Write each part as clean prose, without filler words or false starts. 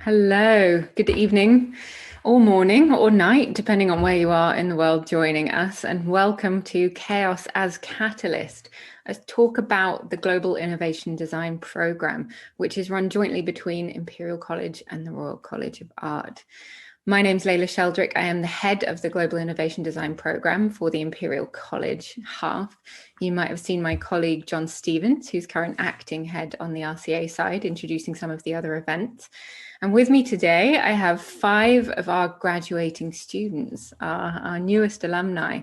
Hello, good evening, or morning, or night, depending on where you are in the world joining us, and welcome to Chaos as Catalyst, a talk about the Global Innovation Design Programme, which is run jointly between Imperial College and the Royal College of Art. My name's Leila Sheldrick. I am the head of the Global Innovation Design Programme for the Imperial College half. You might have seen my colleague John Stevens, who's current acting head on the RCA side, introducing some of the other events. And with me today, I have 5 of our graduating students, our newest alumni,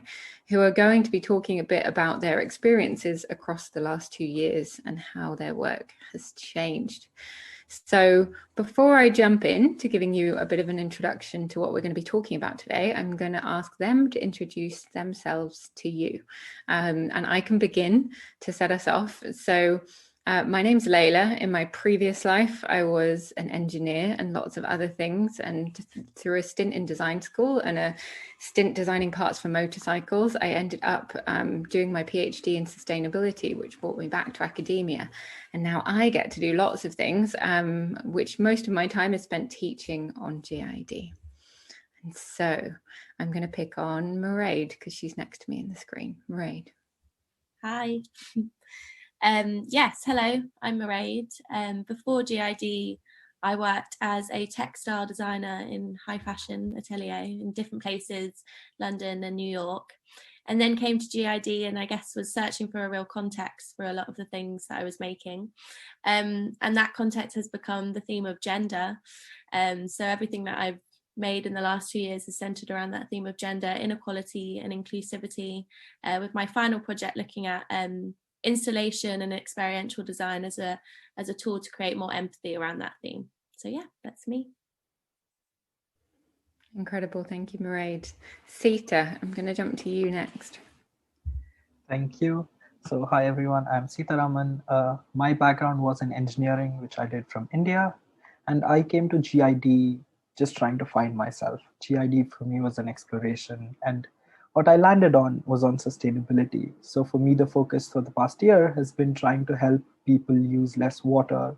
who are going to be talking a bit about their experiences across the last 2 years and how their work has changed. So before I jump in to giving you a bit of an introduction to what we're going to be talking about today, I'm going to ask them to introduce themselves to you. And I can begin to set us off. So my name's Leila. In my previous life, I was an engineer and lots of other things. And through a stint in design school and a stint designing parts for motorcycles, I ended up doing my PhD in sustainability, which brought me back to academia. And now I get to do lots of things, which most of my time is spent teaching on GID. And so I'm going to pick on Maraid because she's next to me in the screen. Maraid. Hi. Yes, hello, I'm Maraid. Before GID, I worked as a textile designer in high fashion atelier in different places, London and New York, and then came to GID and I guess was searching for a real context for a lot of the things that I was making. And that context has become the theme of gender. So everything that I've made in the last 2 years is centered around that theme of gender, inequality and inclusivity, with my final project looking at installation and experiential design as a tool to create more empathy around that theme. So yeah, that's me. Incredible, thank you, Maraid. Seetha, I'm going to jump to you next. Thank you. So hi everyone, I'm Seetha. My background was in engineering, which I did from India, and I came to GID just trying to find myself. GID for me was an exploration, and what I landed on was on sustainability. So for me, the focus for the past year has been trying to help people use less water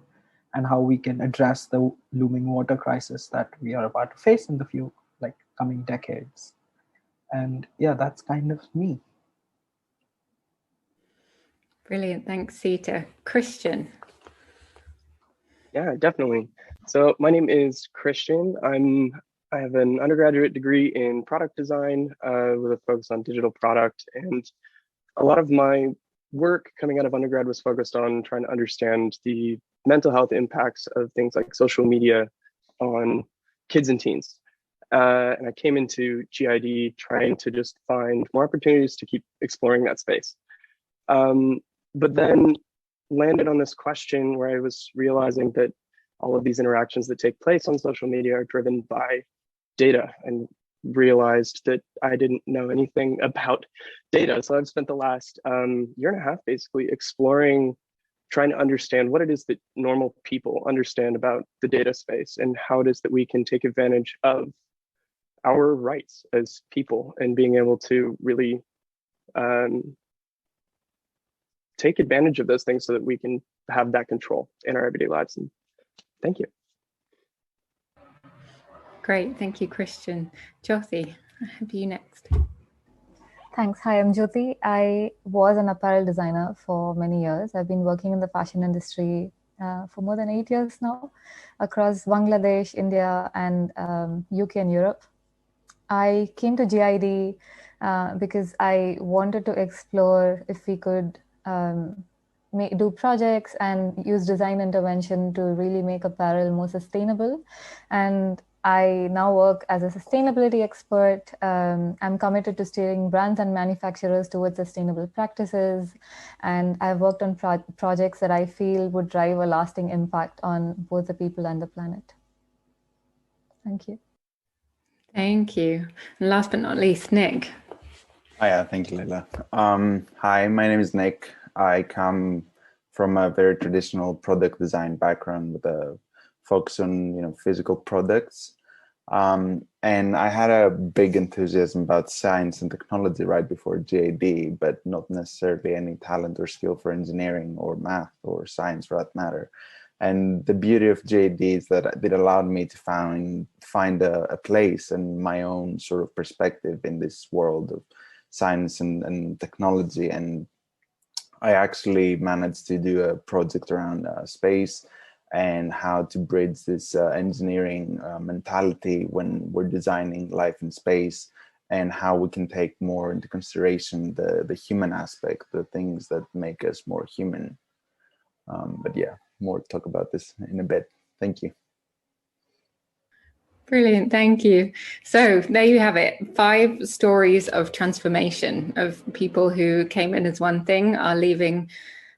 and how we can address the looming water crisis that we are about to face in the coming decades. And yeah, that's kind of me. Brilliant, thanks, Seetha. Christian. Yeah, definitely. So my name is Christian. I have an undergraduate degree in product design with a focus on digital product. And a lot of my work coming out of undergrad was focused on trying to understand the mental health impacts of things like social media on kids and teens. And I came into GID trying to just find more opportunities to keep exploring that space. But then landed on this question where I was realizing that all of these interactions that take place on social media are driven by data, and realized that I didn't know anything about data. So I've spent the last year and a half basically exploring, trying to understand what it is that normal people understand about the data space and how it is that we can take advantage of our rights as people and being able to really take advantage of those things so that we can have that control in our everyday lives. And thank you. Great, thank you, Christian. Jothi, I have you next. Thanks. Hi, I'm Jothi. I was an apparel designer for many years. I've been working in the fashion industry for more than 8 years now, across Bangladesh, India, and UK and Europe. I came to GID because I wanted to explore if we could do projects and use design intervention to really make apparel more sustainable. And I now work as a sustainability expert. I'm committed to steering brands and manufacturers towards sustainable practices. And I've worked on projects that I feel would drive a lasting impact on both the people and the planet. Thank you. Thank you. And last but not least, Nick. Hi, thank you, Leila. Hi, my name is Nick. I come from a very traditional product design background with a focus on physical products. And I had a big enthusiasm about science and technology right before GID, but not necessarily any talent or skill for engineering or math or science for that matter. And the beauty of GID is that it allowed me to find a place and my own sort of perspective in this world of science and technology. And I actually managed to do a project around space and how to bridge this engineering mentality when we're designing life in space, and how we can take more into consideration the human aspect, the things that make us more human. But yeah, more talk about this in a bit. Thank you. Brilliant, thank you. So there you have it, 5 stories of transformation of people who came in as one thing, are leaving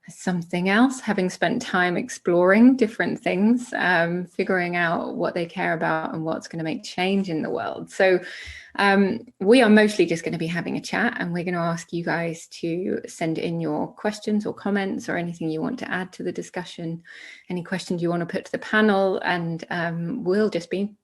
as something else, having spent time exploring different things, figuring out what they care about and what's going to make change in the world. So we are mostly just going to be having a chat, and we're going to ask you guys to send in your questions or comments or anything you want to add to the discussion, any questions you want to put to the panel, and we'll just be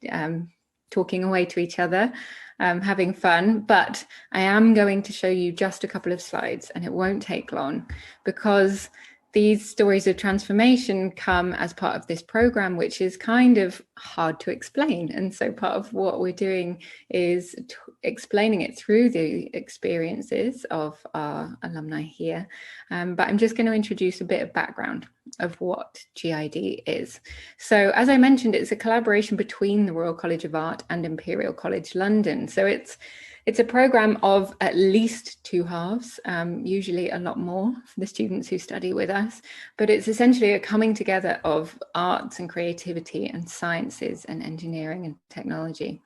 talking away to each other, having fun. But I am going to show you just a couple of slides, and it won't take long, because these stories of transformation come as part of this program, which is kind of hard to explain. And so part of what we're doing is explaining it through the experiences of our alumni here. But I'm just going to introduce a bit of background of what GID is. So as I mentioned, it's a collaboration between the Royal College of Art and Imperial College London. So it's a program of at least 2 halves, usually a lot more for the students who study with us, but it's essentially a coming together of arts and creativity and sciences and engineering and technology.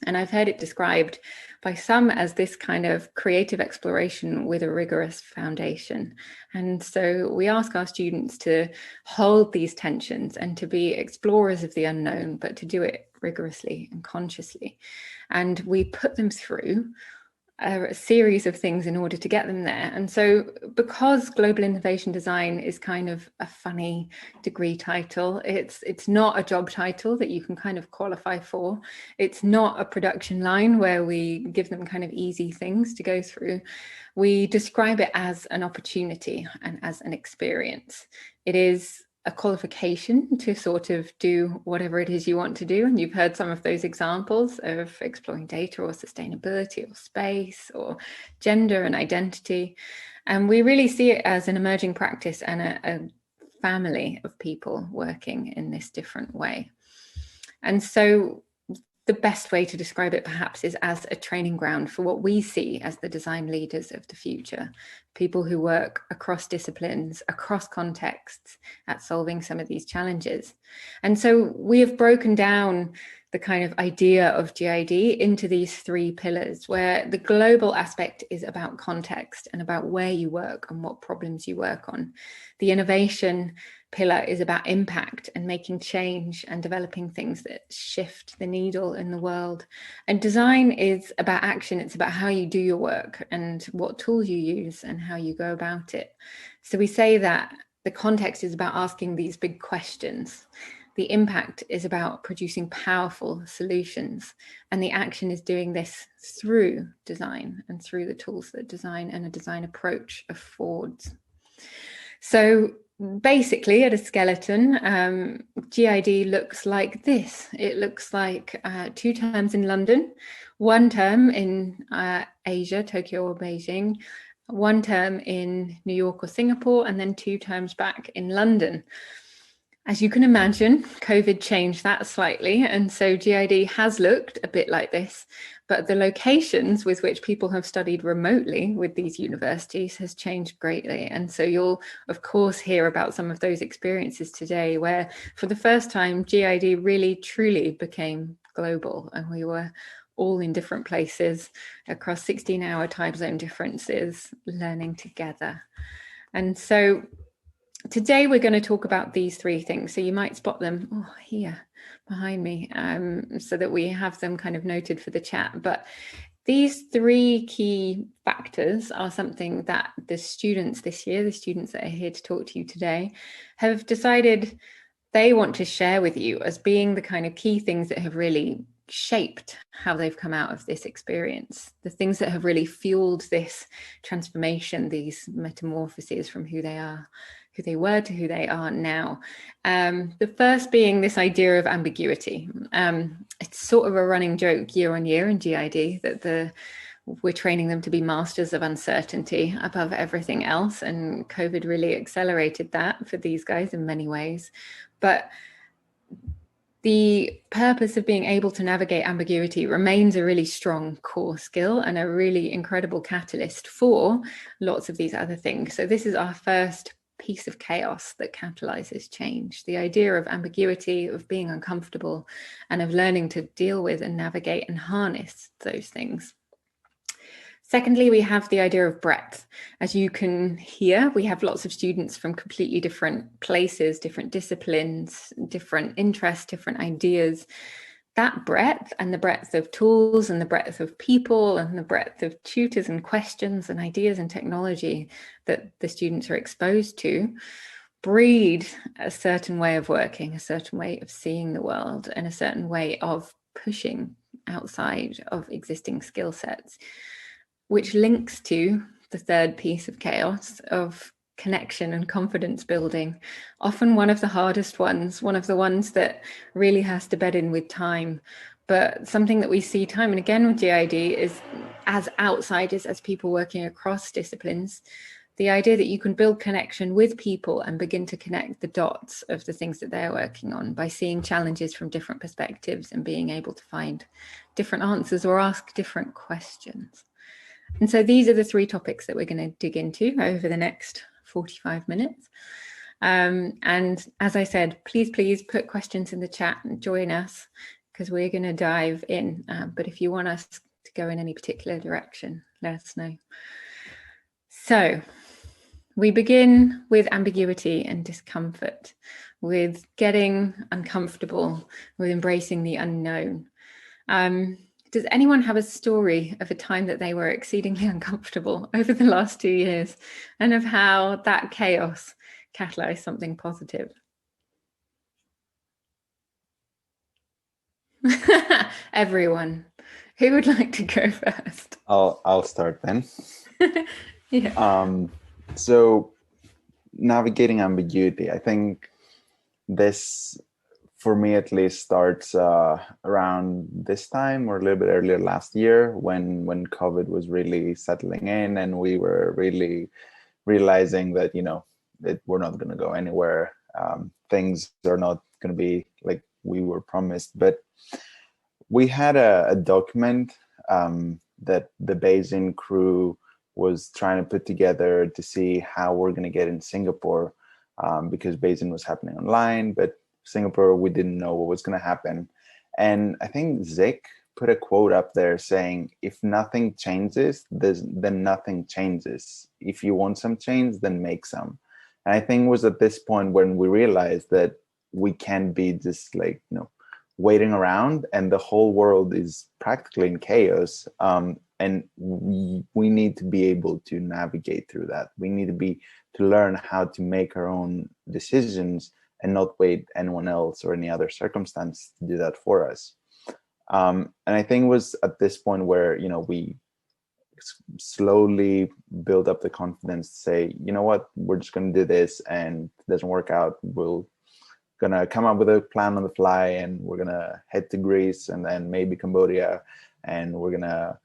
And I've heard it described by some as this kind of creative exploration with a rigorous foundation. And so we ask our students to hold these tensions and to be explorers of the unknown, but to do it rigorously and consciously. And we put them through a series of things in order to get them there. And so because global innovation design is kind of a funny degree title, it's not a job title that you can kind of qualify for. It's not a production line where we give them kind of easy things to go through. We describe it as an opportunity and as an experience. It is a qualification to sort of do whatever it is you want to do. And you've heard some of those examples of exploring data or sustainability or space or gender and identity. And we really see it as an emerging practice and a family of people working in this different way. And so the best way to describe it perhaps is as a training ground for what we see as the design leaders of the future, people who work across disciplines, across contexts at solving some of these challenges. And so we have broken down the kind of idea of GID into these 3 pillars, where the global aspect is about context and about where you work and what problems you work on. The innovation pillar is about impact and making change and developing things that shift the needle in the world. And design is about action. It's about how you do your work and what tools you use and how you go about it. So we say that the context is about asking these big questions. The impact is about producing powerful solutions. And the action is doing this through design and through the tools that design and a design approach affords. So basically, at a skeleton, GID looks like this. It looks like 2 terms in London, 1 term in Asia, Tokyo or Beijing, 1 term in New York or Singapore, and then 2 terms back in London. As you can imagine, COVID changed that slightly, and so GID has looked a bit like this, but the locations with which people have studied remotely with these universities has changed greatly. And so you'll, of course, hear about some of those experiences today where, for the first time, GID really, truly became global, and we were all in different places across 16-hour time zone differences, learning together. And so today we're going to talk about these 3 things. So you might spot them here behind me, so that we have them kind of noted for the chat. But these 3 key factors are something that the students this year, the students that are here to talk to you today, have decided they want to share with you as being the kind of key things that have really shaped how they've come out of this experience, the things that have really fueled this transformation, these metamorphoses from who they are who they were to who they are now. The first being this idea of ambiguity. It's sort of a running joke year on year in GID that we're training them to be masters of uncertainty above everything else. And COVID really accelerated that for these guys in many ways. But the purpose of being able to navigate ambiguity remains a really strong core skill and a really incredible catalyst for lots of these other things. So this is our first piece of chaos that catalyzes change. The idea of ambiguity, of being uncomfortable, and of learning to deal with and navigate and harness those things. Secondly, we have the idea of breadth. As you can hear, we have lots of students from completely different places, different disciplines, different interests, different ideas. That breadth and the breadth of tools and the breadth of people and the breadth of tutors and questions and ideas and technology that the students are exposed to breed a certain way of working, a certain way of seeing the world, and a certain way of pushing outside of existing skill sets, which links to the third piece of chaos of connection and confidence building, often one of the hardest ones, one of the ones that really has to bed in with time. But something that we see time and again with GID is, as outsiders, as people working across disciplines, the idea that you can build connection with people and begin to connect the dots of the things that they're working on by seeing challenges from different perspectives and being able to find different answers or ask different questions. And so these are the three topics that we're going to dig into over the next 45 minutes. And as I said, please put questions in the chat and join us because we're going to dive in. But if you want us to go in any particular direction, let us know. So we begin with ambiguity and discomfort, with getting uncomfortable, with embracing the unknown. Does anyone have a story of a time that they were exceedingly uncomfortable over the last 2 years and of how that chaos catalyzed something positive? Everyone. Who would like to go first? I'll start then. Yeah. So navigating ambiguity, I think this, for me at least, starts around this time or a little bit earlier last year when COVID was really settling in and we were really realizing that, you know, that we're not going to go anywhere. Things are not going to be like we were promised. But we had a document that the Beijing crew was trying to put together to see how we're going to get in Singapore because Beijing was happening online, but Singapore, we didn't know what was going to happen. And I think Zik put a quote up there saying, if nothing changes, then nothing changes. If you want some change, then make some. And I think it was at this point when we realized that we can't be just like, you know, waiting around and the whole world is practically in chaos. And we need to be able to navigate through that. We need to learn how to make our own decisions and not wait anyone else or any other circumstance to do that for us. And I think it was at this point where, you know, we slowly build up the confidence to say, you know what, we're just going to do this, and if it doesn't work out, we'll gonna come up with a plan on the fly, and we're gonna head to Greece and then maybe Cambodia, and we're gonna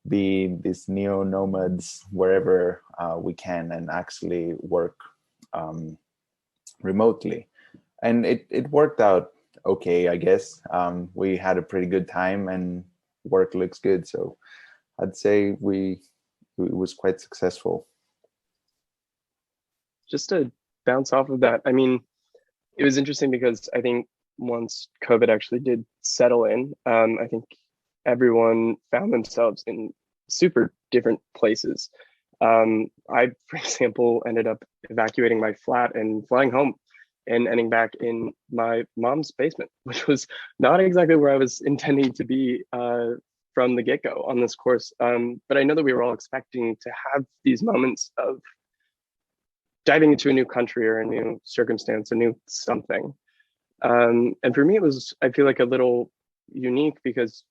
be these neo-nomads wherever we can and actually work remotely. And it worked out okay, I guess. We had a pretty good time and work looks good. So I'd say it was quite successful. Just to bounce off of that, I mean, it was interesting because I think once COVID actually did settle in, I think everyone found themselves in super different places. I, for example, ended up evacuating my flat and flying home and ending back in my mom's basement, which was not exactly where I was intending to be from the get-go on this course. But I know that we were all expecting to have these moments of diving into a new country or a new circumstance, a new something. And for me, it was, I feel like, a little unique because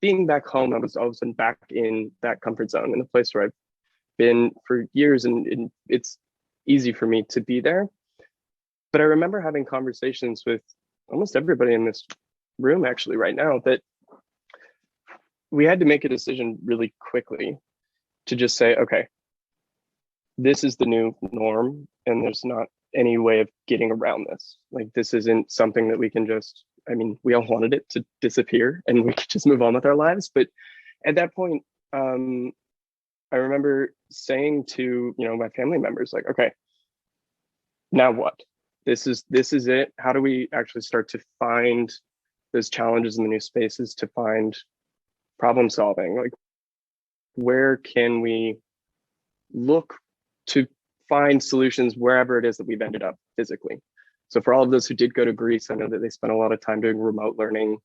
being back home, I was all of a sudden back in that comfort zone, in the place where I've been for years, and it's easy for me to be there. But I remember having conversations with almost everybody in this room actually right now that we had to make a decision really quickly to just say, okay, this is the new norm and there's not any way of getting around this. Like, this isn't something that we can just, I mean, we all wanted it to disappear and we could just move on with our lives. But at that point, I remember saying to, my family members, like, okay, now what? This is it. How do we actually start to find those challenges in the new spaces, to find problem solving? Like, where can we look to find solutions wherever it is that we've ended up physically? So for all of those who did go to Greece, I know that they spent a lot of time doing remote learning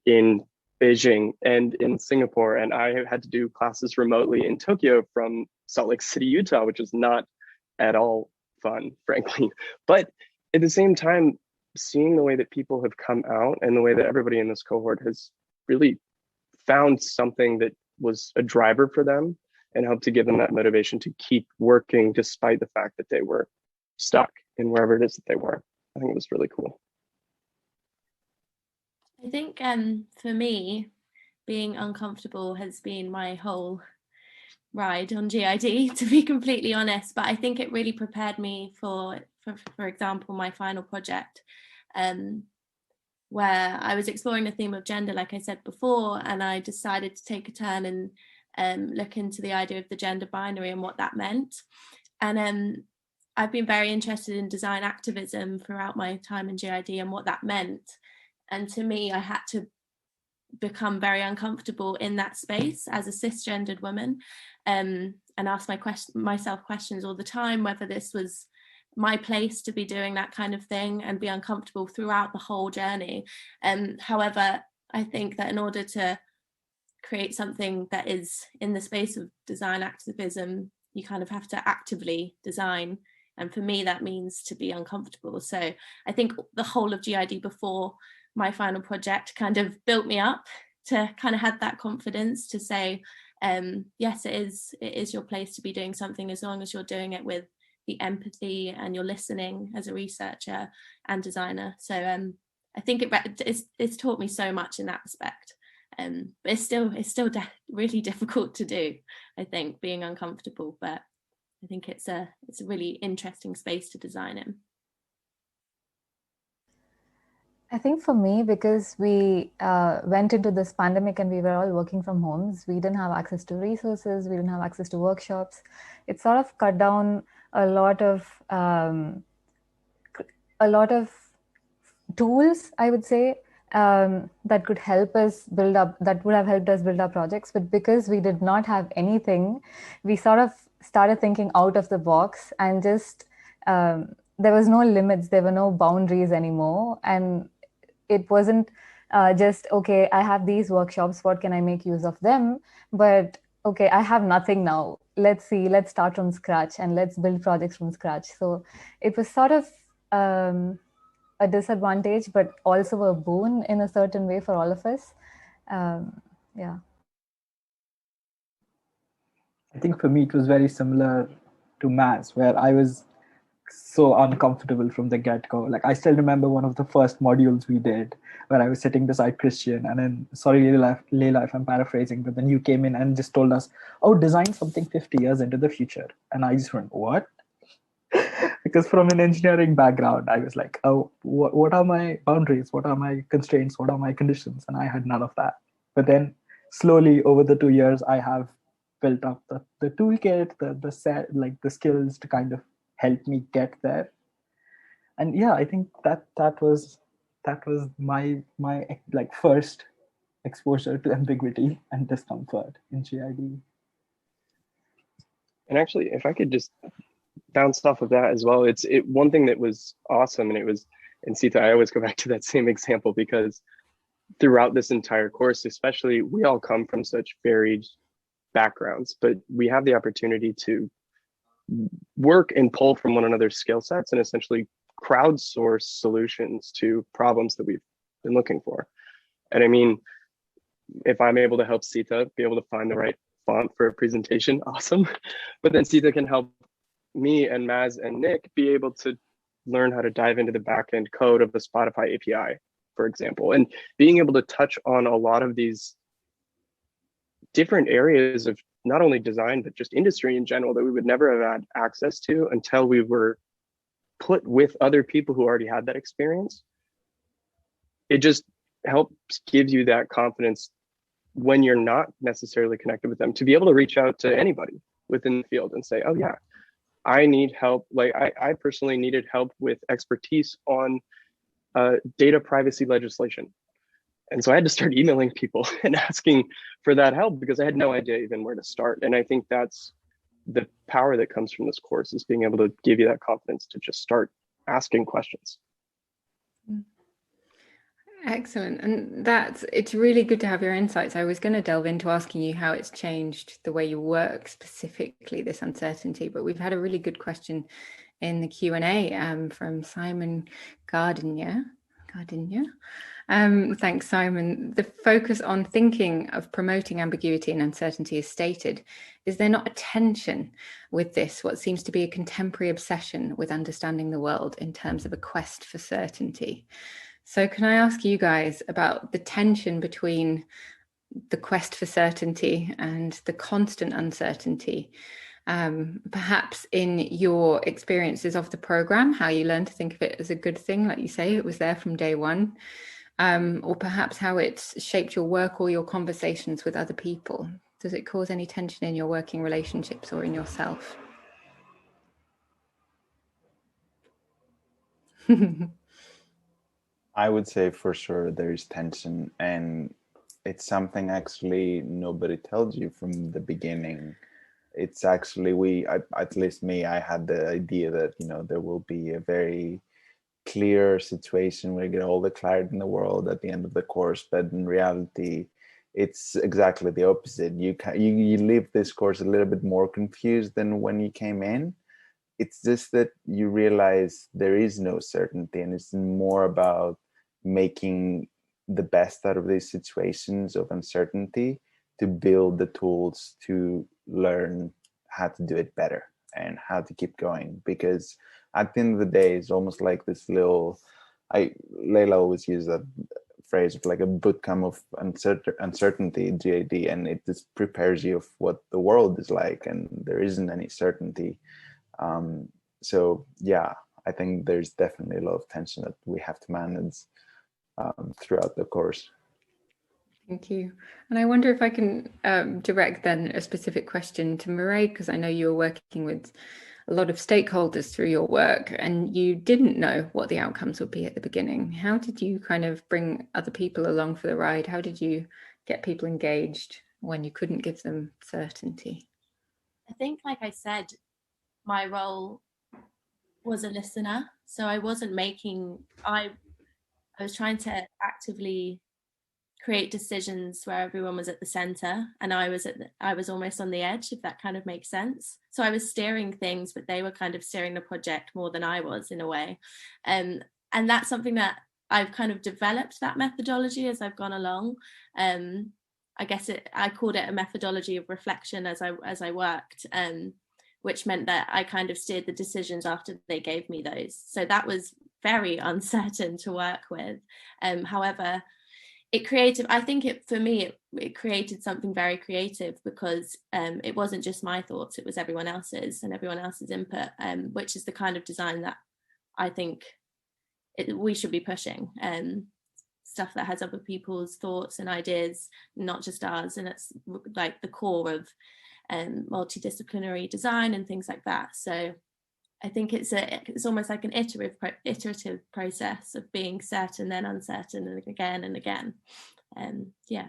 in Beijing and in Singapore, and I had to do classes remotely in Tokyo from Salt Lake City, Utah, which is not at all fun, frankly. But at the same time, seeing the way that people have come out and the way that everybody in this cohort has really found something that was a driver for them and helped to give them that motivation to keep working despite the fact that they were stuck in wherever it is that they were. I think it was really cool. I think for me, being uncomfortable has been my whole ride on GID, to be completely honest. But I think it really prepared me for example, my final project, where I was exploring the theme of gender, like I said before, and I decided to take a turn and look into the idea of the gender binary and what that meant. And I've been very interested in design activism throughout my time in GID and what that meant. And to me, I had to become very uncomfortable in that space as a cisgendered woman, and ask myself questions all the time, whether this was my place to be doing that kind of thing, and be uncomfortable throughout the whole journey. However, I think that in order to create something that is in the space of design activism, you kind of have to actively design. And for me, that means to be uncomfortable. So I think the whole of GID before my final project kind of built me up to kind of have that confidence to say, yes, it is your place to be doing something, as long as you're doing it with the empathy and you're listening as a researcher and designer. So I think it's taught me so much in that respect. But it's still really difficult to do, I think, being uncomfortable. But I think it's a really interesting space to design in. I think for me, because we went into this pandemic and we were all working from homes, we didn't have access to resources, we didn't have access to workshops. It sort of cut down a lot of tools, I would say, that could help us build up, that would have helped us build our projects. But because we did not have anything, we sort of started thinking out of the box, and just there was no limits, there were no boundaries anymore. And it wasn't just, okay, I have these workshops, what can I make use of them? But okay, I have nothing now. Let's start from scratch and let's build projects from scratch. So it was sort of a disadvantage, but also a boon in a certain way for all of us. Yeah. I think for me, it was very similar to Maz, where I was so uncomfortable from the get-go. Like, I still remember one of the first modules we did where I was sitting beside Christian, and then, sorry, Leila, if I'm paraphrasing, but then you came in and just told us, oh, design something 50 years into the future. And I just went, what? Because from an engineering background, I was like, oh, what are my boundaries? What are my constraints? What are my conditions? And I had none of that. But then slowly over the 2 years, I have built up the toolkit, the set, like the skills to kind of help me get there. And yeah, I think that was my like first exposure to ambiguity and discomfort in GID. And actually, if I could just bounce off of that as well, it's one thing that was awesome, and it was, and Seetha, I always go back to that same example, because throughout this entire course, especially, we all come from such varied backgrounds, but we have the opportunity to work and pull from one another's skill sets and essentially crowdsource solutions to problems that we've been looking for. And I mean, if I'm able to help Seetha be able to find the right font for a presentation, awesome. But then Seetha can help me and Maz and Nick be able to learn how to dive into the backend code of the Spotify API, for example, and being able to touch on a lot of these different areas of not only design, but just industry in general that we would never have had access to until we were put with other people who already had that experience. It just helps give you that confidence when you're not necessarily connected with them to be able to reach out to anybody within the field and say, oh yeah, I need help. Like I personally needed help with expertise on data privacy legislation. And so I had to start emailing people and asking for that help because I had no idea even where to start. And I think that's the power that comes from this course, is being able to give you that confidence to just start asking questions. Excellent. And it's really good to have your insights. I was going to delve into asking you how it's changed the way you work, specifically this uncertainty, but we've had a really good question in the Q&A from Simon Gardiner. Thanks, Simon. The focus on thinking of promoting ambiguity and uncertainty is stated. Is there not a tension with this, what seems to be a contemporary obsession with understanding the world in terms of a quest for certainty? So can I ask you guys about the tension between the quest for certainty and the constant uncertainty? Perhaps in your experiences of the program, how you learn to think of it as a good thing, like you say, it was there from day one, or perhaps how it's shaped your work or your conversations with other people. Does it cause any tension in your working relationships or in yourself? I would say for sure there is tension, and it's something actually nobody tells you from the beginning. It's actually at least me, I had the idea that, you know, there will be a very clear situation where you get all the clarity in the world at the end of the course, but in reality it's exactly the opposite. You leave this course a little bit more confused than when you came in. It's just that you realize there is no certainty, and it's more about making the best out of these situations of uncertainty to build the tools to learn how to do it better and how to keep going. Because at the end of the day, it's almost like this little, Leila always uses that phrase of like a bootcamp of uncertainty, GID, and it just prepares you of what the world is like, and there isn't any certainty. So yeah, I think there's definitely a lot of tension that we have to manage throughout the course. Thank you. And I wonder if I can direct then a specific question to Maraid, because I know you were working with a lot of stakeholders through your work and you didn't know what the outcomes would be at the beginning. How did you kind of bring other people along for the ride? How did you get people engaged when you couldn't give them certainty? I think, like I said, my role was a listener. So I wasn't I was trying to actively create decisions where everyone was at the center, and I was almost on the edge, if that kind of makes sense. So I was steering things, but they were kind of steering the project more than I was, in a way. And that's something that I've kind of developed, that methodology, as I've gone along. I guess I called it a methodology of reflection as I worked, which meant that I kind of steered the decisions after they gave me those. So that was very uncertain to work with. However, I think for me, it created something very creative, because it wasn't just my thoughts, it was everyone else's and everyone else's input, which is the kind of design that I think we should be pushing. Stuff that has other people's thoughts and ideas, not just ours. And it's like the core of multidisciplinary design and things like that. So I think it's almost like an iterative process of being certain, then uncertain, and again and again. Yeah.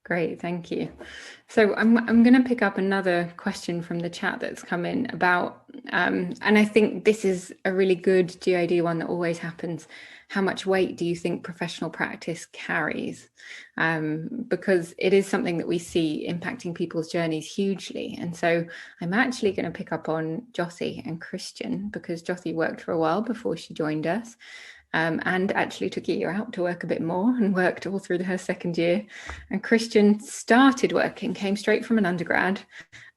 Great, thank you. So I'm going to pick up another question from the chat that's come in about, and I think this is a really good GID one that always happens. How much weight do you think professional practice carries? Because it is something that we see impacting people's journeys hugely. And so I'm actually going to pick up on Jothi and Christian, because Jothi worked for a while before she joined us. and actually took a year out to work a bit more and worked all through her second year. And Christian started working, came straight from an undergrad,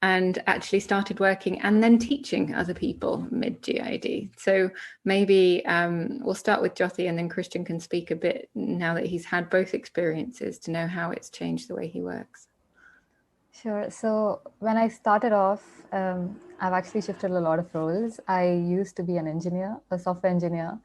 and actually started working and then teaching other people mid-GID. So maybe we'll start with Jothi, and then Christian can speak a bit now that he's had both experiences to know how it's changed the way he works. Sure. So when I started off, I've actually shifted a lot of roles. I used to be an engineer, a software engineer.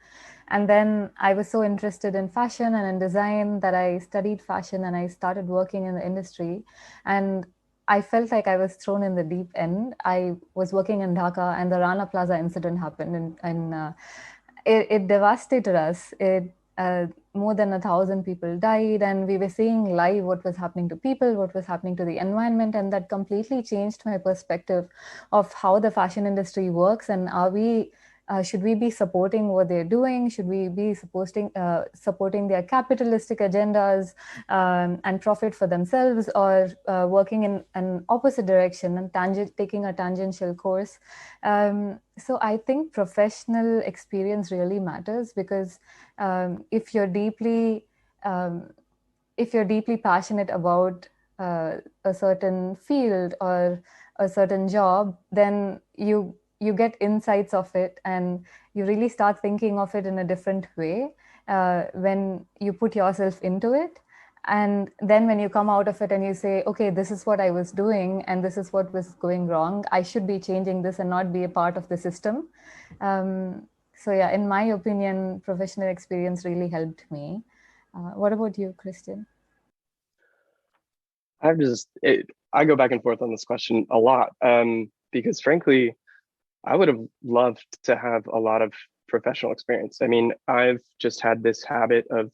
And then I was so interested in fashion and in design that I studied fashion and I started working in the industry. And I felt like I was thrown in the deep end. I was working in Dhaka and the Rana Plaza incident happened, and it devastated us. More than 1,000 people died, and we were seeing live what was happening to people, what was happening to the environment, and that completely changed my perspective of how the fashion industry works. And should we be supporting what they're doing? Should we be supporting their capitalistic agendas and profit for themselves, or working in an opposite direction and taking a tangential course? So I think professional experience really matters, because if you're deeply passionate about a certain field or a certain job, then you get insights of it, and you really start thinking of it in a different way when you put yourself into it. And then when you come out of it and you say, okay, this is what I was doing and this is what was going wrong, I should be changing this and not be a part of the system. So yeah, in my opinion, professional experience really helped me. What about you, Christian? I go back and forth on this question a lot because frankly, I would have loved to have a lot of professional experience. I mean, I've just had this habit of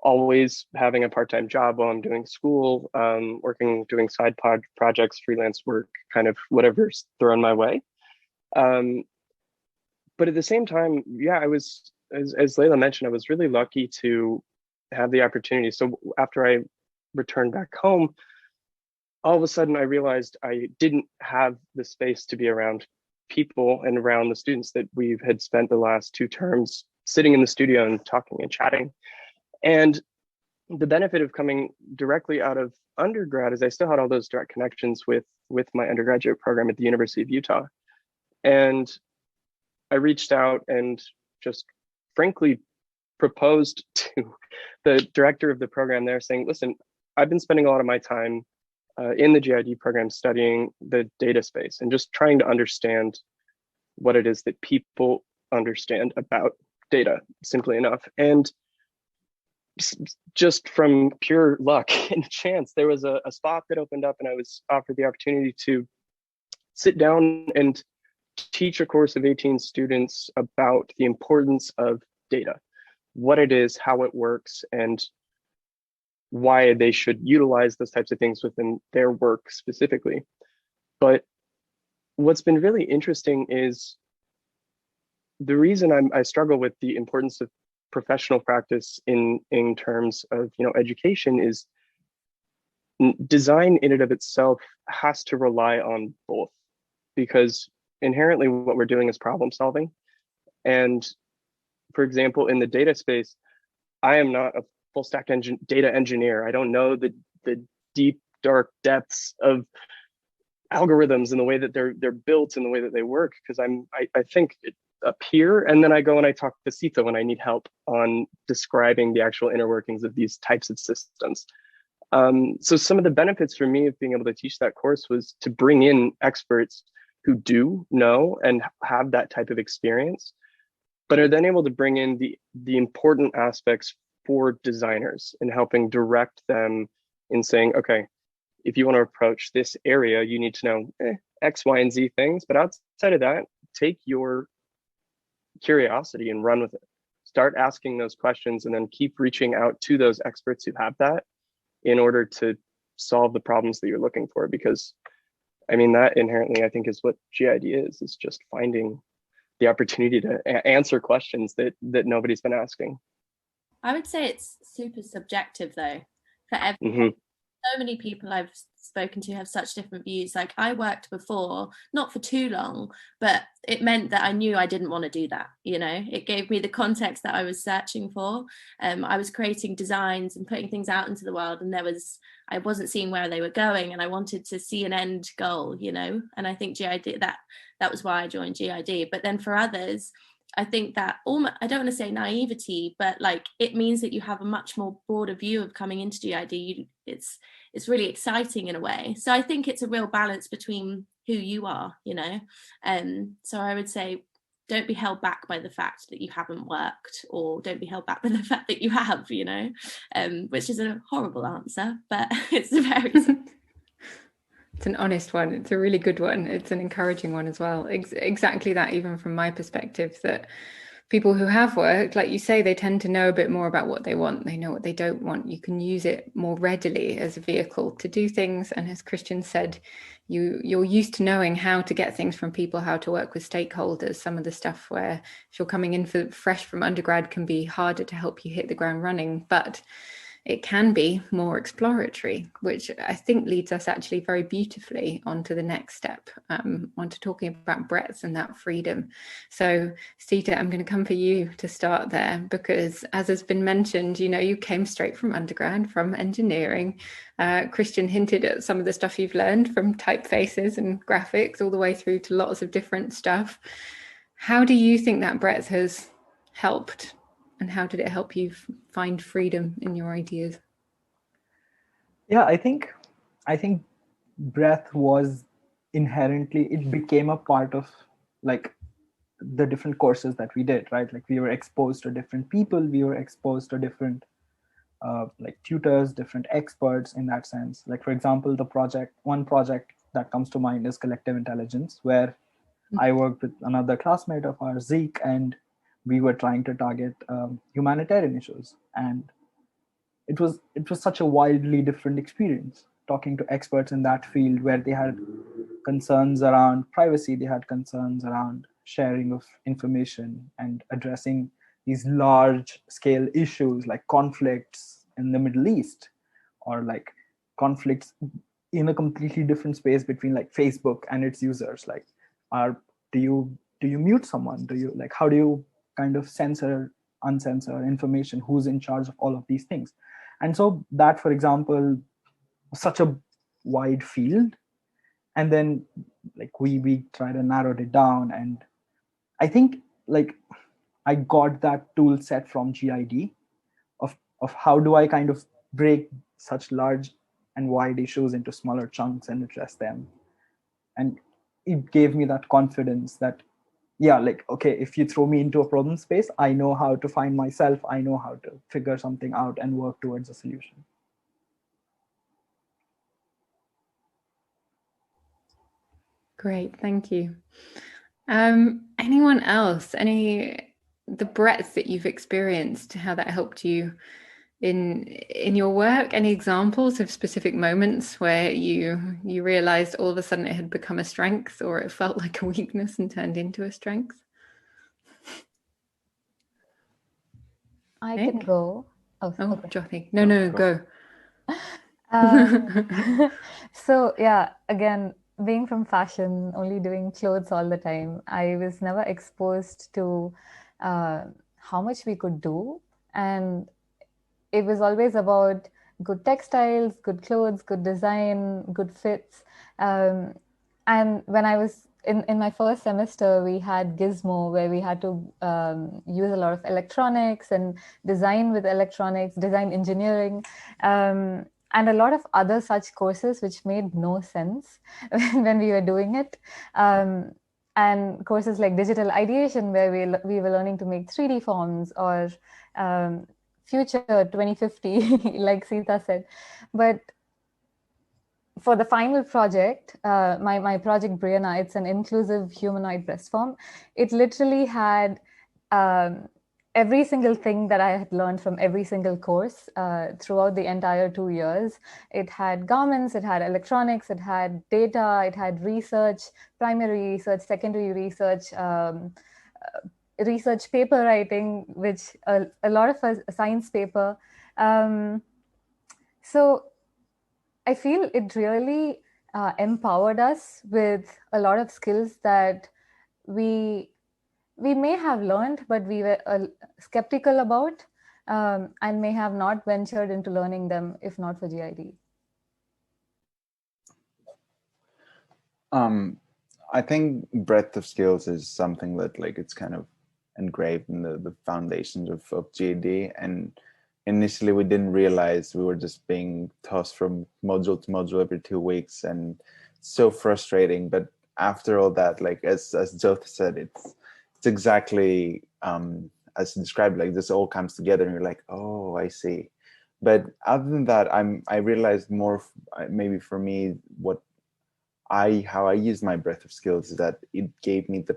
always having a part-time job while I'm doing school, working, doing side projects, freelance work, kind of whatever's thrown my way. But at the same time, yeah, I was, as Leila mentioned, I was really lucky to have the opportunity. So after I returned back home, all of a sudden I realized I didn't have the space to be around people and around the students that we had spent the last 2 terms sitting in the studio and talking and chatting. And the benefit of coming directly out of undergrad is I still had all those direct connections with my undergraduate program at the University of Utah. And I reached out and just frankly proposed to the director of the program there, saying, listen, I've been spending a lot of my time in the GID program studying the data space and just trying to understand what it is that people understand about data, simply enough. And just from pure luck and chance, there was a spot that opened up and I was offered the opportunity to sit down and teach a course of 18 students about the importance of data, what it is, how it works, and why they should utilize those types of things within their work specifically. But what's been really interesting is the reason I struggle with the importance of professional practice in terms of education is design in and of itself has to rely on both, because inherently what we're doing is problem solving. And for example, in the data space, I am not a full stack data engineer. I don't know the deep, dark depths of algorithms and the way that they're built and the way that they work, because I think up here, and then I go and I talk to Seetha when I need help on describing the actual inner workings of these types of systems. So some of the benefits for me of being able to teach that course was to bring in experts who do know and have that type of experience, but are then able to bring in the important aspects for designers and helping direct them in saying, okay, if you want to approach this area, you need to know X, Y, and Z things. But outside of that, take your curiosity and run with it. Start asking those questions and then keep reaching out to those experts who have that in order to solve the problems that you're looking for. Because I mean, that inherently, I think, is what GID is just finding the opportunity to answer questions that nobody's been asking. I would say it's super subjective though, for everyone. So many people I've spoken to have such different views. Like I worked before, not for too long, but it meant that I knew I didn't want to do that. You know, it gave me the context that I was searching for. I was creating designs and putting things out into the world, and I wasn't seeing where they were going, and I wanted to see an end goal, you know. And I think GID, that was why I joined GID. But then for others, I think that almost, I don't want to say naivety, but like it means that you have a much more broader view of coming into GID. It's really exciting in a way. So I think it's a real balance between who you are, you know. So I would say, don't be held back by the fact that you haven't worked, or don't be held back by the fact that you have, you know, which is a horrible answer, but it's a very It's an honest one. It's a really good one. It's an encouraging one as well. Exactly that, even from my perspective, that people who have worked, like you say, they tend to know a bit more about what they want. They know what they don't want. You can use it more readily as a vehicle to do things. And as Christian said, you're used to knowing how to get things from people, how to work with stakeholders. Some of the stuff where if you're coming in fresh from undergrad can be harder to help you hit the ground running, but it can be more exploratory, which I think leads us actually very beautifully onto the next step, onto talking about breadth and that freedom. So Seetha, I'm going to come for you to start there, because as has been mentioned, you know, you came straight from undergrad, from engineering. Christian hinted at some of the stuff you've learned from typefaces and graphics all the way through to lots of different stuff. How do you think that breadth has helped? And how did it help you find freedom in your ideas? Yeah, I think breadth was inherently, it became a part of like the different courses that we did, right? Like we were exposed to different people, we were exposed to different like tutors, different experts in that sense. Like for example, one project that comes to mind is collective intelligence, where I worked with another classmate of ours, Zeke, and we were trying to target humanitarian issues. And it was such a wildly different experience talking to experts in that field, where they had concerns around privacy, they had concerns around sharing of information, and addressing these large scale issues like conflicts in the Middle East, or like conflicts in a completely different space between like Facebook and its users. Like, do you mute someone? How do you kind of uncensor information? Who's in charge of all of these things? And so that, for example, such a wide field. And then like we try to narrow it down. And I think like I got that tool set from GID of how do I kind of break such large and wide issues into smaller chunks and address them. And it gave me that confidence that, yeah, like, okay, if you throw me into a problem space, I know how to find myself. I know how to figure something out and work towards a solution. Great, thank you. Anyone else? The breadth that you've experienced, how that helped you in your work? Any examples of specific moments where you realized all of a sudden it had become a strength, or it felt like a weakness and turned into a strength? I can go. Oh, okay. Jothi. No, go. So yeah, again, being from fashion, only doing clothes all the time, I was never exposed to how much we could do. And it was always about good textiles, good clothes, good design, good fits. And when I was in my first semester, we had Gizmo, where we had to use a lot of electronics and design with electronics, design engineering, and a lot of other such courses which made no sense when we were doing it. And courses like digital ideation, where we were learning to make 3D forms, or Future 2050, like Seetha said. But for the final project, my project Brianna, it's an inclusive humanoid breast form. It literally had every single thing that I had learned from every single course throughout the entire 2 years. It had garments, it had electronics, it had data, it had research, primary research, secondary research, research paper writing, which a lot of us, science paper. So I feel it really empowered us with a lot of skills that we may have learned, but we were skeptical about, and may have not ventured into learning them if not for GID. I think breadth of skills is something that like it's kind of engraved in the foundations of GID, and initially we didn't realize we were just being tossed from module to module every 2 weeks, and so frustrating. But after all that, like as Jothi said, it's exactly as described, like this all comes together and you're like, oh, I see. But other than that, I realized more maybe for me how I use my breadth of skills is that it gave me the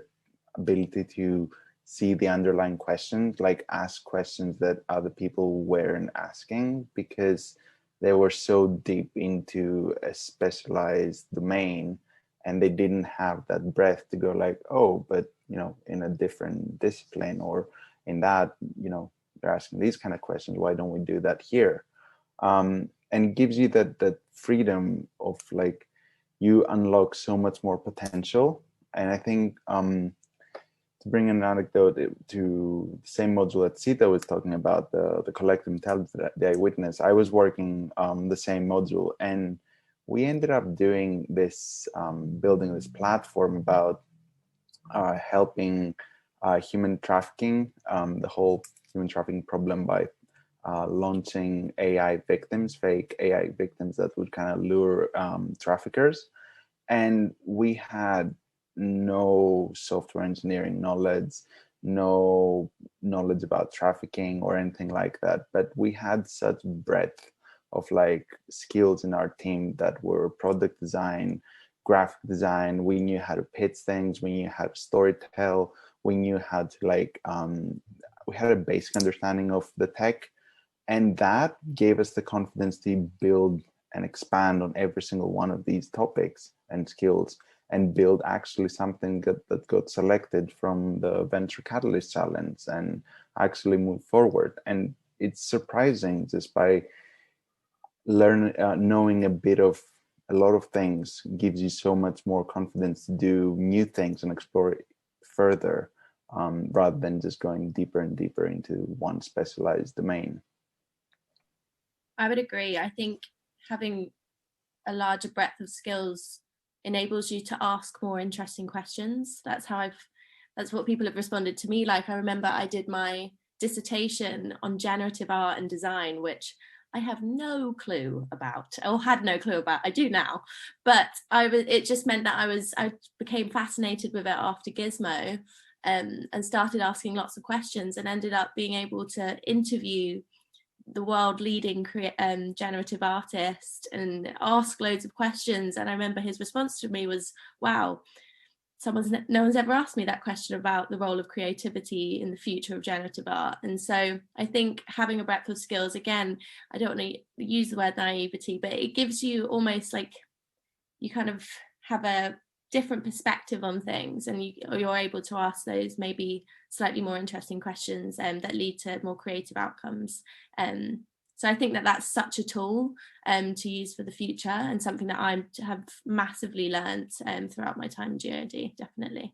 ability to see the underlying questions, like ask questions that other people weren't asking because they were so deep into a specialized domain and they didn't have that breadth to go like, oh, but in a different discipline or in that, they're asking these kind of questions. Why don't we do that here? And it gives you that freedom of like, you unlock so much more potential. And I think to bring an anecdote to the same module that Seetha was talking about, the collective intelligence, the eyewitness, I was working the same module, and we ended up doing this, building this platform about helping human trafficking, the whole human trafficking problem by launching AI victims, fake AI victims that would kind of lure traffickers. And we had no software engineering knowledge, no knowledge about trafficking or anything like that. But we had such breadth of like skills in our team that were product design, graphic design. We knew how to pitch things. We knew how to storytell. We knew how to like, we had a basic understanding of the tech. And that gave us the confidence to build and expand on every single one of these topics and skills and build actually something that got selected from the Venture Catalyst Challenge and actually move forward. And it's surprising just by knowing a lot of things gives you so much more confidence to do new things and explore it further, rather than just going deeper and deeper into one specialized domain. I would agree. I think having a larger breadth of skills enables you to ask more interesting questions. That's what people have responded to me. Like, I remember I did my dissertation on generative art and design, which I have no clue about, or had no clue about. I do now, but it just meant that I became fascinated with it after Gizmo, and started asking lots of questions and ended up being able to interview the world leading generative artist and ask loads of questions. And I remember his response to me was, wow, no one's ever asked me that question about the role of creativity in the future of generative art. And so I think having a breadth of skills, again, I don't want to use the word naivety, but it gives you almost like you kind of have a different perspective on things, and you're able to ask those maybe slightly more interesting questions that lead to more creative outcomes. So I think that that's such a tool to use for the future, and something that I have massively learned throughout my time in GID, definitely.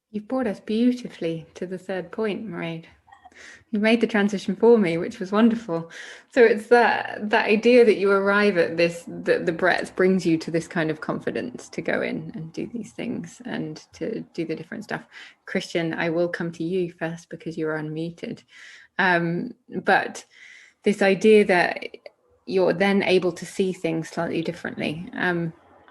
You've brought us beautifully to the third point, Maraid. You made the transition for me, which was wonderful. So it's that idea that you arrive at this, that the breadth brings you to this kind of confidence to go in and do these things and to do the different stuff. Christian, I will come to you first because you're unmuted. But this idea that you're then able to see things slightly differently.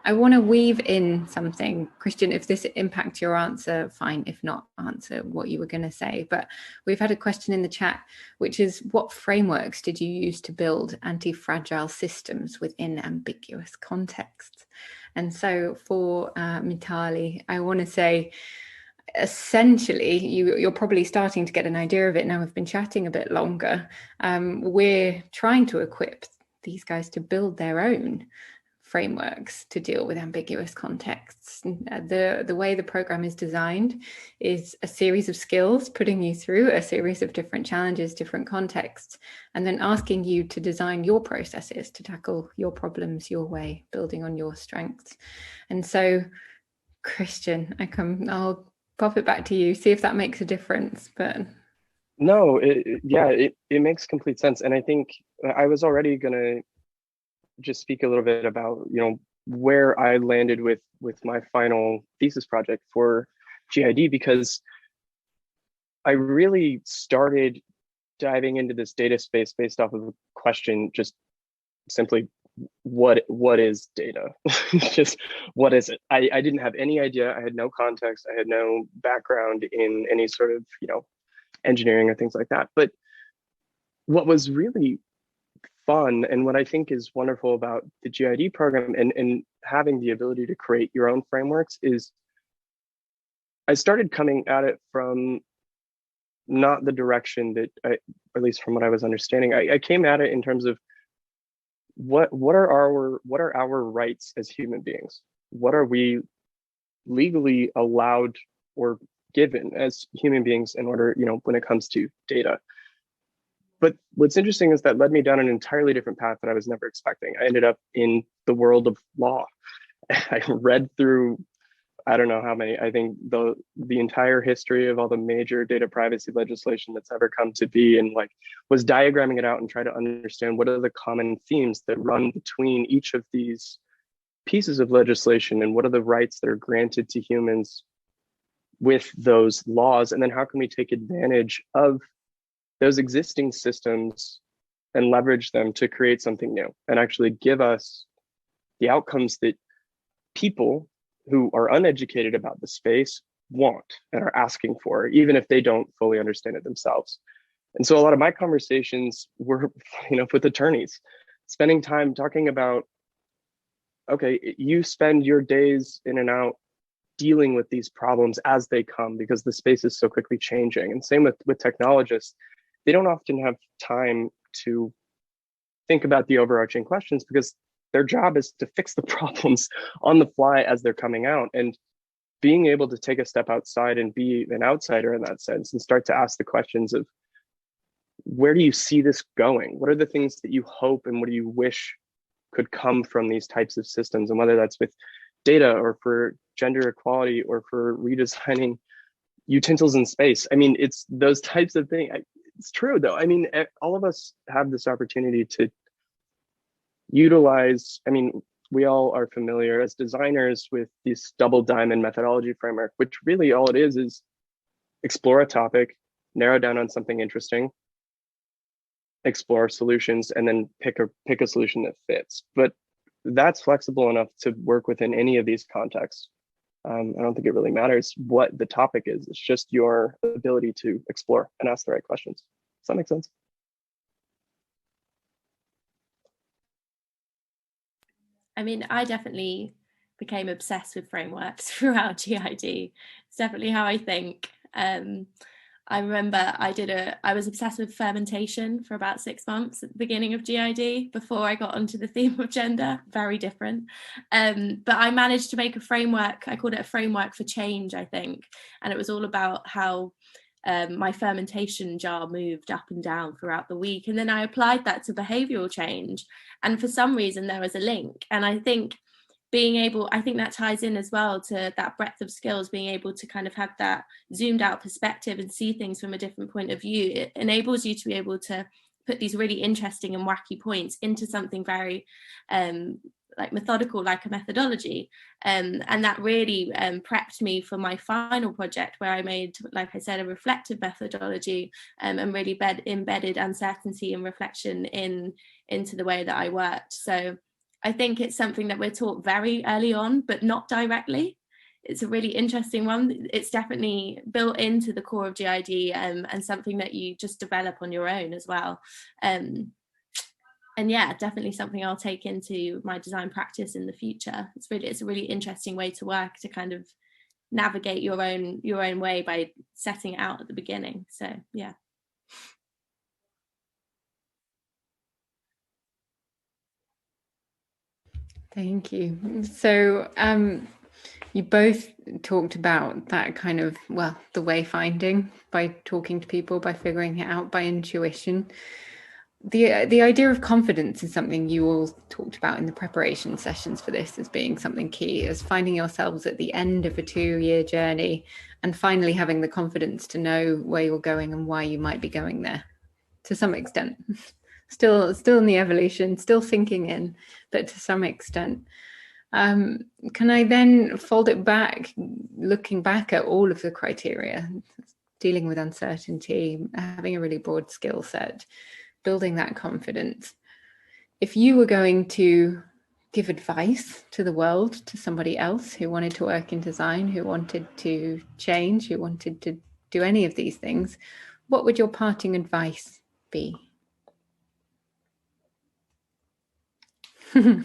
I want to weave in something, Christian, if this impacts your answer, fine. If not, answer what you were going to say. But we've had a question in the chat, which is, what frameworks did you use to build anti-fragile systems within ambiguous contexts? And so for Mitali, I want to say, essentially, you're probably starting to get an idea of it now. We've been chatting a bit longer. We're trying to equip these guys to build their own frameworks to deal with ambiguous contexts. The way the program is designed is a series of skills putting you through a series of different challenges, different contexts, and then asking you to design your processes to tackle your problems your way, building on your strengths. And so, Christian, I'll pop it back to you, see if that makes a difference. But no, it makes complete sense. And I think I was already gonna just speak a little bit about, where I landed with my final thesis project for GID, because I really started diving into this data space based off of a question, just simply, what is data? Just what is it? I didn't have any idea. I had no context. I had no background in any sort of, engineering or things like that. But what was really fun, and what I think is wonderful about the GID program and having the ability to create your own frameworks, is I started coming at it from not the direction that at least from what I was understanding, I came at it in terms of what are our rights as human beings? What are we legally allowed or given as human beings in order, when it comes to data? But what's interesting is that led me down an entirely different path that I was never expecting. I ended up in the world of law. I read through, I don't know how many, I think the entire history of all the major data privacy legislation that's ever come to be, and was diagramming it out and try to understand what are the common themes that run between each of these pieces of legislation, and what are the rights that are granted to humans with those laws, and then how can we take advantage of those existing systems and leverage them to create something new and actually give us the outcomes that people who are uneducated about the space want and are asking for, even if they don't fully understand it themselves. And so a lot of my conversations were, with attorneys, spending time talking about, okay, you spend your days in and out dealing with these problems as they come because the space is so quickly changing. And same with technologists. They don't often have time to think about the overarching questions because their job is to fix the problems on the fly as they're coming out. And being able to take a step outside and be an outsider in that sense and start to ask the questions of, where do you see this going? What are the things that you hope and what do you wish could come from these types of systems? And whether that's with data or for gender equality or for redesigning utensils in space. I mean, it's those types of things. It's true though. I mean, all of us have this opportunity to utilize, we all are familiar as designers with this double diamond methodology framework, which really all it is explore a topic, narrow down on something interesting, explore solutions, and then pick a solution that fits. But that's flexible enough to work within any of these contexts. I don't think it really matters what the topic is. It's just your ability to explore and ask the right questions. Does that make sense? I definitely became obsessed with frameworks throughout GID. It's definitely how I think. I remember I was obsessed with fermentation for about 6 months at the beginning of GID before I got onto the theme of gender, very different. But I managed to make a framework, I called it a framework for change, I think. And it was all about how my fermentation jar moved up and down throughout the week. And then I applied that to behavioral change. And for some reason there was a link. And I think that ties in as well to that breadth of skills, being able to kind of have that zoomed out perspective and see things from a different point of view. It enables you to be able to put these really interesting and wacky points into something very methodical, like a methodology. And that really prepped me for my final project, where I made, like I said, a reflective methodology and really embedded uncertainty and reflection into the way that I worked. So I think it's something that we're taught very early on, but not directly. It's a really interesting one. It's definitely built into the core of GID and something that you just develop on your own as well. And yeah, definitely something I'll take into my design practice in the future. It's a really interesting way to work, to kind of navigate your own way by setting it out at the beginning. So yeah. Thank you. So you both talked about that kind of, well, the wayfinding by talking to people, by figuring it out, by intuition. The idea of confidence is something you all talked about in the preparation sessions for this as being something key, as finding yourselves at the end of a 2-year journey and finally having the confidence to know where you're going and why you might be going there to some extent. Still in the evolution, still sinking in, but to some extent. Can I then fold it back, looking back at all of the criteria, dealing with uncertainty, having a really broad skill set, building that confidence. If you were going to give advice to the world, to somebody else who wanted to work in design, who wanted to change, who wanted to do any of these things, what would your parting advice be? It's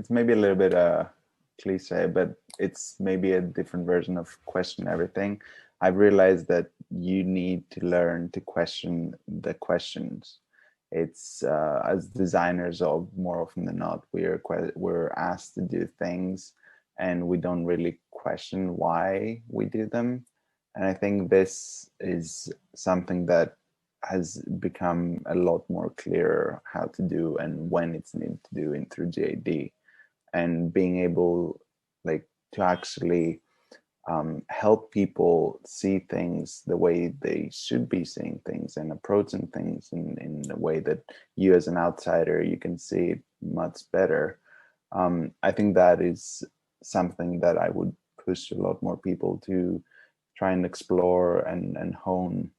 maybe a little bit cliche, but it's maybe a different version of question everything. I've realized that you need to learn to question the questions. It's as designers, more often than not, we're asked to do things and we don't really question why we do them. And I think this is something that has become a lot more clear how to do and when it's needed to do in through GID, and being able to actually help people see things the way they should be seeing things and approaching things in a way that you as an outsider, you can see it much better. I think that is something that I would push a lot more people to try and explore and hone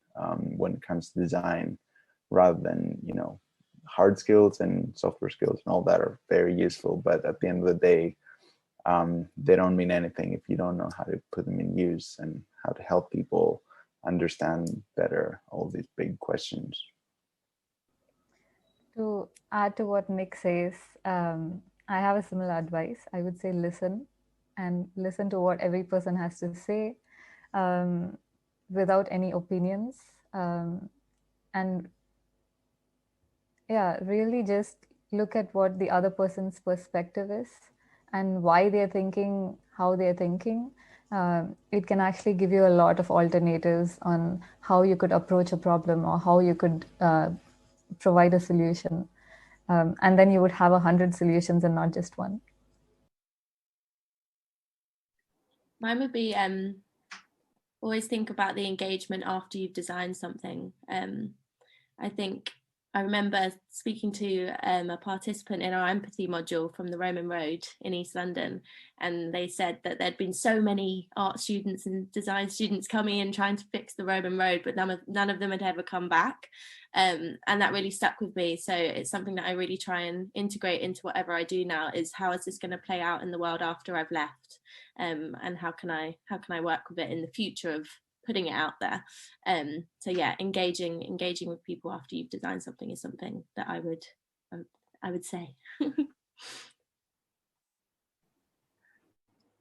when it comes to design, rather than, hard skills and software skills and all that are very useful, but at the end of the day, they don't mean anything if you don't know how to put them in use and how to help people understand better all these big questions. To add to what Nick says, I have a similar advice. I would say listen, and listen to what every person has to say without any opinions. And yeah, really just look at what the other person's perspective is and why they're thinking, how they're thinking. It can actually give you a lot of alternatives on how you could approach a problem or how you could provide a solution. And then you would have 100 solutions and not just one. Mine would be always think about the engagement after you've designed something. I remember speaking to a participant in our empathy module from the Roman Road in East London, and they said that there'd been so many art students and design students coming in trying to fix the Roman Road, but none of them had ever come back. And that really stuck with me. So it's something that I really try and integrate into whatever I do now, is how is this going to play out in the world after I've left, and how can I work with it in the future of putting it out there. So yeah, engaging with people after you've designed something is something that I would say.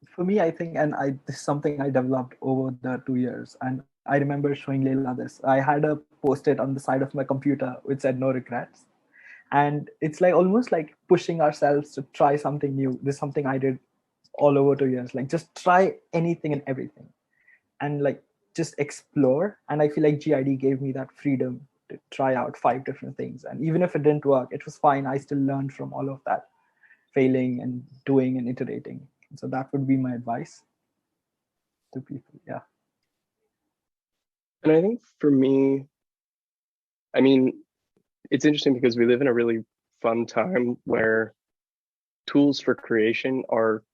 For me, I think, and this is something I developed over the 2 years, and I remember showing Leila this. I had a post-it on the side of my computer which said "No regrets," and it's like almost like pushing ourselves to try something new. This is something I did all over 2 years, like just try anything and everything, and like just explore. And I feel like GID gave me that freedom to try out 5 different things, and even if it didn't work, it was fine. I still learned from all of that, failing and doing and iterating. So that would be my advice to people. Yeah. And I think for me, I mean, it's interesting because we live in a really fun time where tools for creation are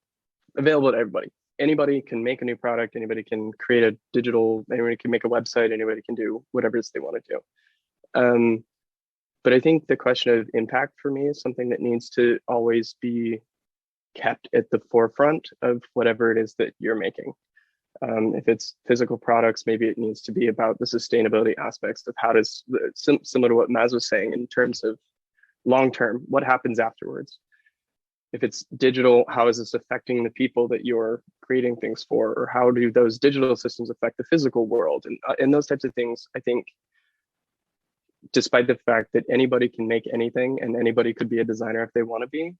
available to everybody. Anybody can make a new product, anybody can create a digital, anybody can make a website, anybody can do whatever it is they want to do. But I think the question of impact for me is something that needs to always be kept at the forefront of whatever it is that you're making. If it's physical products, maybe it needs to be about the sustainability aspects of how does, similar to what Maz was saying in terms of long-term, what happens afterwards. If it's digital, how is this affecting the people that you're creating things for? Or how do those digital systems affect the physical world? And those types of things, I think despite the fact that anybody can make anything and anybody could be a designer if they want to be,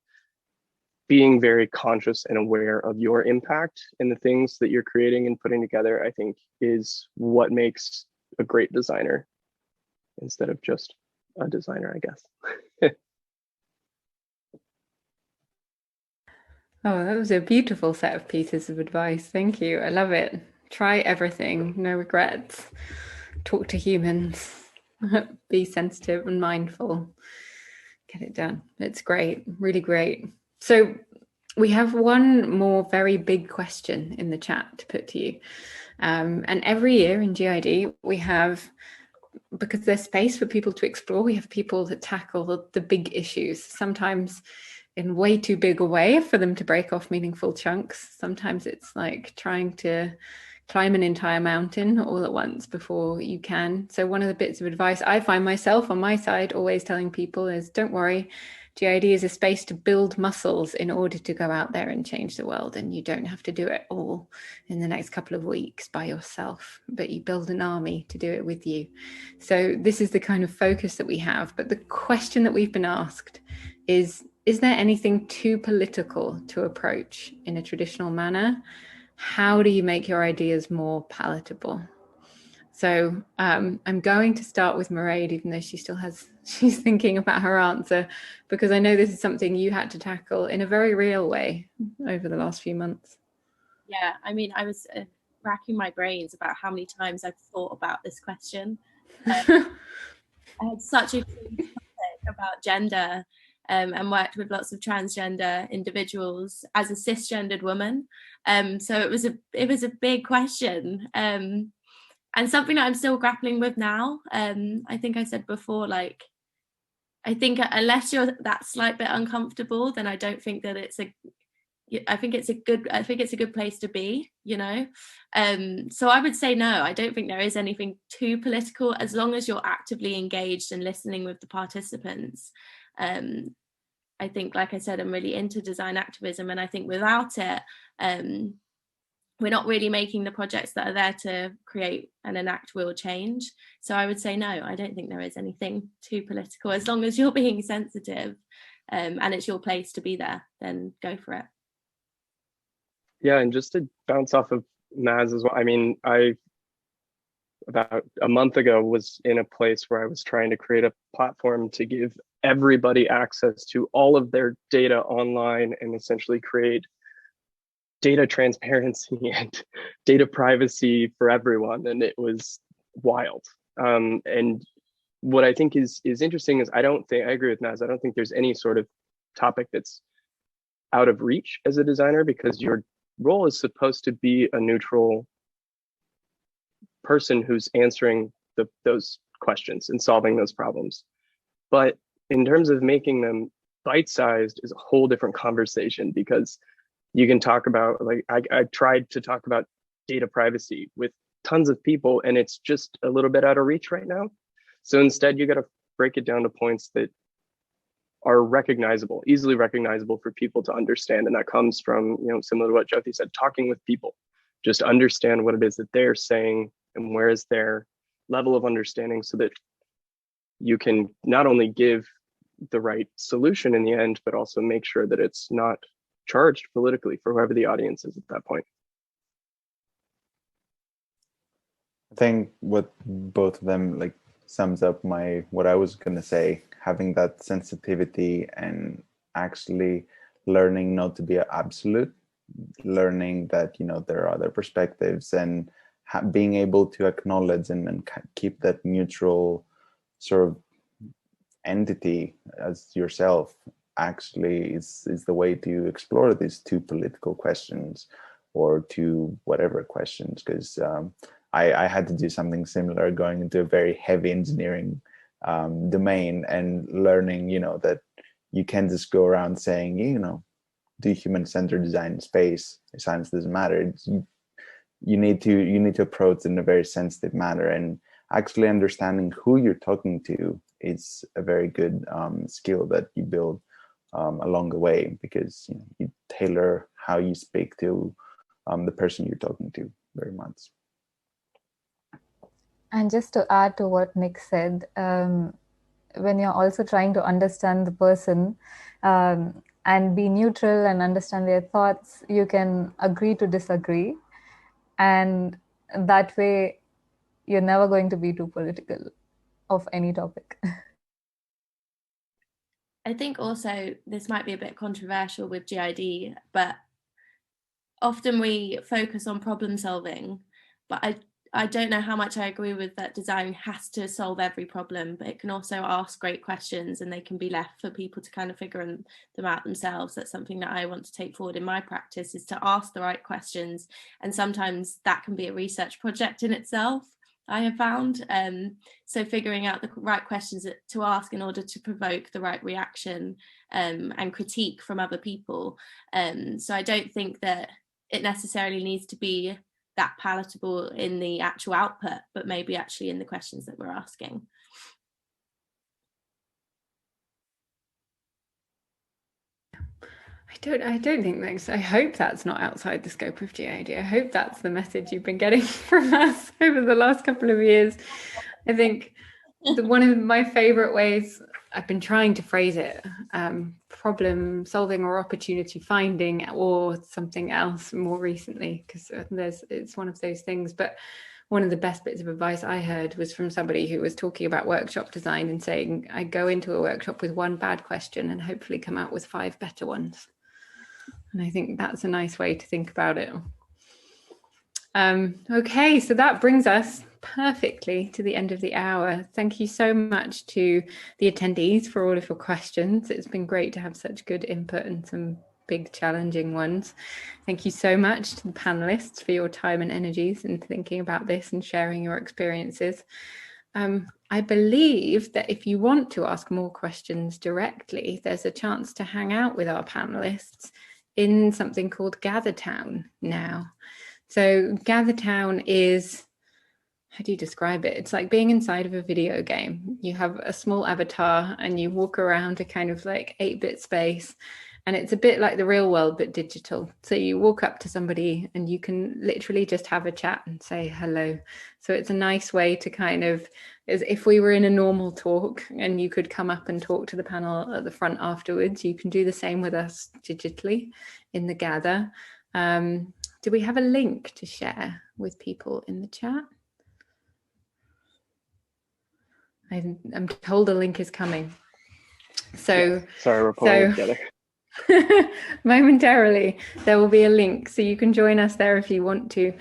being very conscious and aware of your impact and the things that you're creating and putting together, I think, is what makes a great designer instead of just a designer, I guess. Oh, that was a beautiful set of pieces of advice. Thank you. I love it. Try everything, no regrets. Talk to humans. Be sensitive and mindful. Get it done. It's great, really great. So we have one more very big question in the chat to put to you. And every year in GID, we have, because there's space for people to explore, we have people that tackle the big issues, sometimes in way too big a way for them to break off meaningful chunks. Sometimes it's like trying to climb an entire mountain all at once before you can. So one of the bits of advice I find myself on my side always telling people is, don't worry, GID is a space to build muscles in order to go out there and change the world. And you don't have to do it all in the next couple of weeks by yourself, but you build an army to do it with you. So this is the kind of focus that we have. But the question that we've been asked is there anything too political to approach in a traditional manner? How do you make your ideas more palatable? So I'm going to start with Maraid, even though she's thinking about her answer, because I know this is something you had to tackle in a very real way over the last few months. Yeah, I mean, I was racking my brains about how many times I've thought about this question. I had such a keen topic about gender and worked with lots of transgender individuals as a cisgendered woman. So it was a big question. And something that I'm still grappling with now. I think I said before, like, I think unless you're that slight bit uncomfortable, then I don't think that I think it's a good place to be, you know. So I would say no, I don't think there is anything too political, as long as you're actively engaged and listening with the participants. I think, like I said, I'm really into design activism, and I think without it, we're not really making the projects that are there to create and enact real change. So I would say no, I don't think there is anything too political. As long as you're being sensitive and it's your place to be there, then go for it. Yeah, and just to bounce off of Maz as well, I mean, I about a month ago was in a place where I was trying to create a platform to give everybody access to all of their data online and essentially create data transparency and data privacy for everyone. And it was wild. And what I think is interesting is I agree with Maz, I don't think there's any sort of topic that's out of reach as a designer, because your role is supposed to be a neutral person who's answering those questions and solving those problems. But in terms of making them bite-sized is a whole different conversation, because you can talk about, like, I tried to talk about data privacy with tons of people, and it's just a little bit out of reach right now. So instead, you got to break it down to points that are recognizable, easily recognizable for people to understand. And that comes from, similar to what Jothi said, talking with people. Just understand what it is that they're saying and where is their level of understanding, so that you can not only give the right solution in the end, but also make sure that it's not charged politically for whoever the audience is at that point. I think what both of them sums up what I was gonna say, having that sensitivity and actually learning not to be absolute, learning that there are other perspectives, and being able to acknowledge and keep that neutral sort of entity as yourself actually is the way to explore these two political questions or two whatever questions, because I had to do something similar, going into a very heavy engineering domain and learning that you can't just go around saying do human-centered design in space, science doesn't matter. You need to approach it in a very sensitive manner, and actually understanding who you're talking to is a very good skill that you build along the way, because you tailor how you speak to the person you're talking to very much. And just to add to what Nick said, when you're also trying to understand the person and be neutral and understand their thoughts, you can agree to disagree. And that way, you're never going to be too political of any topic. I think also this might be a bit controversial with GID, but often we focus on problem solving, but I don't know how much I agree with that design has to solve every problem, but it can also ask great questions and they can be left for people to kind of figure them out themselves. That's something that I want to take forward in my practice, is to ask the right questions. And sometimes that can be a research project in itself, I have found. So figuring out the right questions to ask in order to provoke the right reaction and critique from other people. So I don't think that it necessarily needs to be that palatable in the actual output, but maybe actually in the questions that we're asking. I don't think that's, I hope that's not outside the scope of GID. I hope that's the message you've been getting from us over the last couple of years. I think one of my favorite ways I've been trying to phrase it, problem solving or opportunity finding or something else more recently, because it's one of those things. But one of the best bits of advice I heard was from somebody who was talking about workshop design and saying, I go into a workshop with one bad question and hopefully come out with 5 better ones. And I think that's a nice way to think about it. Okay, so that brings us perfectly to the end of the hour. Thank you so much to the attendees for all of your questions. It's been great to have such good input and some big challenging ones. Thank you so much to the panelists for your time and energies in thinking about this and sharing your experiences. I believe that if you want to ask more questions directly, there's a chance to hang out with our panelists in something called GatherTown now. So GatherTown is, how do you describe it? It's like being inside of a video game. You have a small avatar and you walk around a kind of like 8-bit space, and it's a bit like the real world but digital. So you walk up to somebody and you can literally just have a chat and say hello. So it's a nice way to kind of, as if we were in a normal talk and you could come up and talk to the panel at the front afterwards, you can do the same with us digitally in the Gather. Do we have a link to share with people in the chat? I'm told a link is coming. So yeah, sorry, we're pulling it together. Momentarily, there will be a link, so you can join us there if you want to.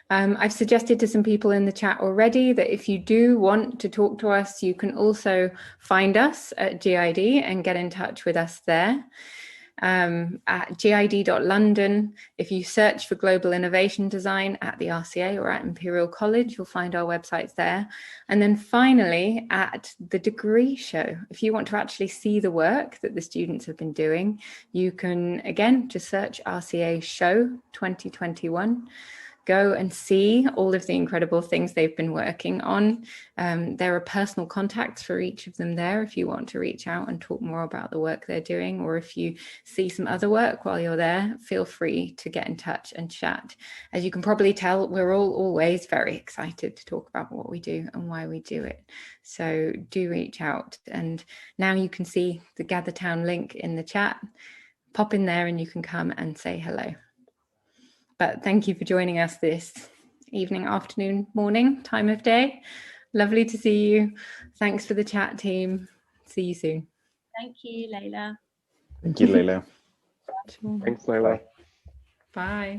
I've suggested to some people in the chat already that if you do want to talk to us, you can also find us at GID and get in touch with us there. At gid.london, if you search for Global Innovation Design at the RCA or at Imperial College, you'll find our websites there. And then finally, at the Degree Show, if you want to actually see the work that the students have been doing, you can, again, just search RCA Show 2021. Go and see all of the incredible things they've been working on. There are personal contacts for each of them there if you want to reach out and talk more about the work they're doing, or if you see some other work while you're there, feel free to get in touch and chat. As you can probably tell, we're all always very excited to talk about what we do and why we do it. So do reach out. And now you can see the GatherTown link in the chat. Pop in there and you can come and say hello. But thank you for joining us this evening, afternoon, morning, time of day. Lovely to see you. Thanks for the chat, team. See you soon. Thank you, Leila. Thank you, Leila. Thanks, Leila. Bye.